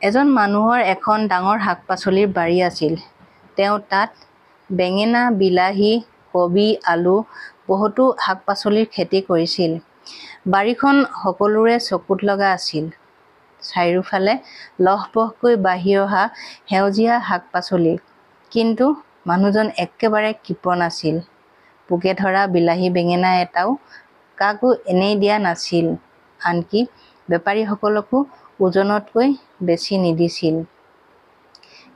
এজন মানুহৰ এখন ডাঙৰ শাক-পাচলিৰ বাৰী আছিল। তেওঁ তাত বেঙেনা, বিলাহী, কবি, আলু বহুতো শাক-পাচলিৰ খেতি কৰিছিল। বাৰীখন সকলোৰে চকুত লগা আছিল। চাৰিওফালে লহপহকৈ বাঢ়ি অহা সেউজীয়া শাক-পাচলি। কিন্তু মানুহজন একেবাৰে কৃপণ আছিল। পোকে ধৰা বিলাহী, বেঙেনা এটাও কাকো এনেই দিয়া নাছিল, আনকি বেপাৰীসকলকো ওজনতকৈ বেছি নিদিছিল।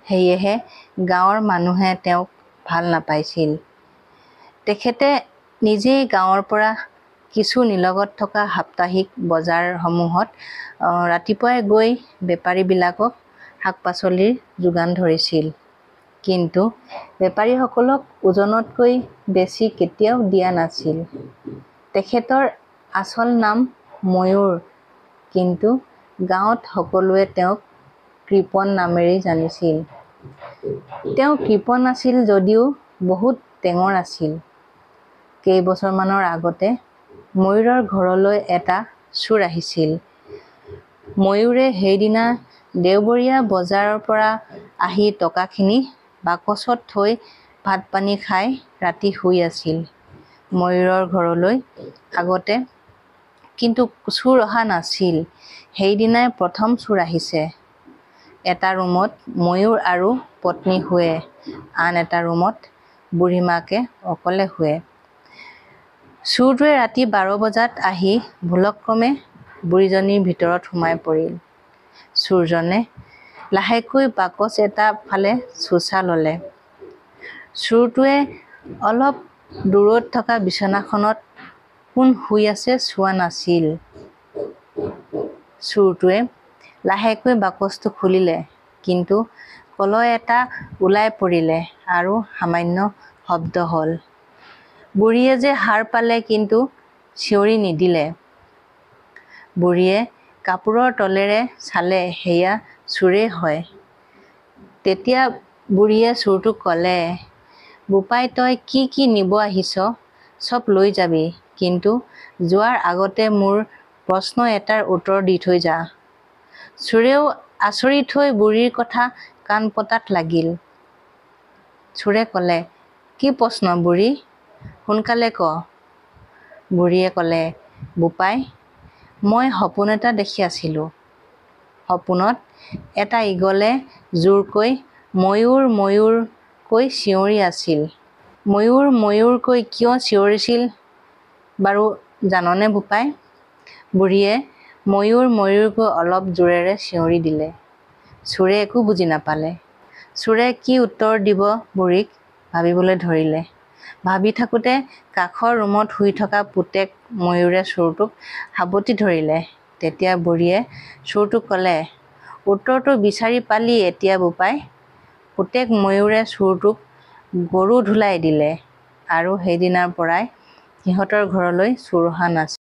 সেয়েহে গাঁৱৰ মানুহে তেওঁক ভাল নাপাইছিল। তেখেতে নিজেই গাঁৱৰ পৰা কিছু নিলগত থকা সাপ্তাহিক বজাৰসমূহত ৰাতিপুৱাই গৈ বেপাৰীবিলাকক শাক-পাচলিৰ যোগান ধৰিছিল। কিন্তু বেপাৰীসকলক ওজনতকৈ বেছি কেতিয়াও দিয়া নাছিল। তেখেতৰ আচল নাম ময়ূৰ, কিন্তু গাঁৱত সকলোৱে তেওঁক কৃপণ নামেৰেই জানিছিল। তেওঁ কৃপণ আছিল যদিও বহুত টেঙৰ আছিল। কেইবছৰমানৰ আগতে ময়ূৰৰ ঘৰলৈ এটা চোৰ আহিছিল। ময়ূৰে সেইদিনা দেওবৰীয়া বজাৰৰ পৰা আহি টকাখিনি বাকচত থৈ ভাত-পানী খাই ৰাতি শুই আছিল। ময়ূৰৰ ঘৰলৈ আগতে কিন্তু চোৰ অহা নাছিল। সেইদিনাই প্ৰথম চোৰ আহিছে। এটা ৰুমত ময়ূৰ আৰু পত্নী শুৱে, আন এটা ৰুমত বুঢ়ীমাকে অকলে শুৱে। চোৰটোৱে ৰাতি 12 বজাত আহি ভুলক্ৰমে বুঢ়ীজনীৰ ভিতৰত সোমাই পৰিল। চোৰজনে লাহেকৈ বাকচ এটা ফালে চোঁচা ল'লে। চোৰটোৱে অলপ দূৰৈত থকা বিচনাখনত কোন শুই আছে চোৱা নাছিল। চোৰটোৱে লাহেকৈ বাকচটো খুলিলে, কিন্তু কলহ এটা ওলাই পৰিলে আৰু সামান্য শব্দ হ'ল। বুঢ়ীয়ে যে সাৰ পালে, কিন্তু চিঞৰি নিদিলে। বুঢ়ীয়ে কাপোৰৰ তলেৰে চালে, সেয়া চোৰেই হয়। তেতিয়া বুঢ়ীয়ে চোৰটোক ক'লে, "বোপাই, তই কি কি নিব আহিছ, চব লৈ যাবি, কিন্তু যোৱাৰ আগতে মোৰ প্ৰশ্ন এটাৰ উত্তৰ দি থৈ যা।" চোৰেও আচৰিত হৈ বুঢ়ীৰ কথা কাণ পতাত লাগিল। চোৰে ক'লে, "কি প্ৰশ্ন বুঢ়ী, সোনকালে ক'।" বুঢ়ীয়ে ক'লে, "বোপাই, মই সপোন এটা দেখি আছিলোঁ। সপোনত এটা ঈগলে জোৰকৈ ময়ূৰ ময়ূৰ কৈ চিঞৰি আছিল। ময়ূৰ ময়ূৰ কৈ কিয় চিঞৰিছিল বাৰু জাননে বোপাই?" বুঢ়ীয়ে ময়ূৰ ময়ূৰ কৈ অলপ জোৰেৰে চিঞৰি দিলে। চোৰে একো বুজি নাপালে। চোৰে কি উত্তৰ দিব বুঢ়ীক ভাবিবলৈ ধৰিলে। ভাবি থাকোঁতে কাষৰ ৰুমত শুই থকা পুতেক ময়ূৰে চোৰটোক সাবটি ধৰিলে। তেতিয়া বুঢ়ীয়ে চোৰটোক ক'লে, "উত্তৰটো বিচাৰি পালি এতিয়া বোপাই?" পুতেক ময়ূৰে চোৰটোক গৰু ধুলাই দিলে আৰু সেইদিনাৰ পৰাই সিহঁতৰ ঘৰলৈ চোৰ অহা নাছিল।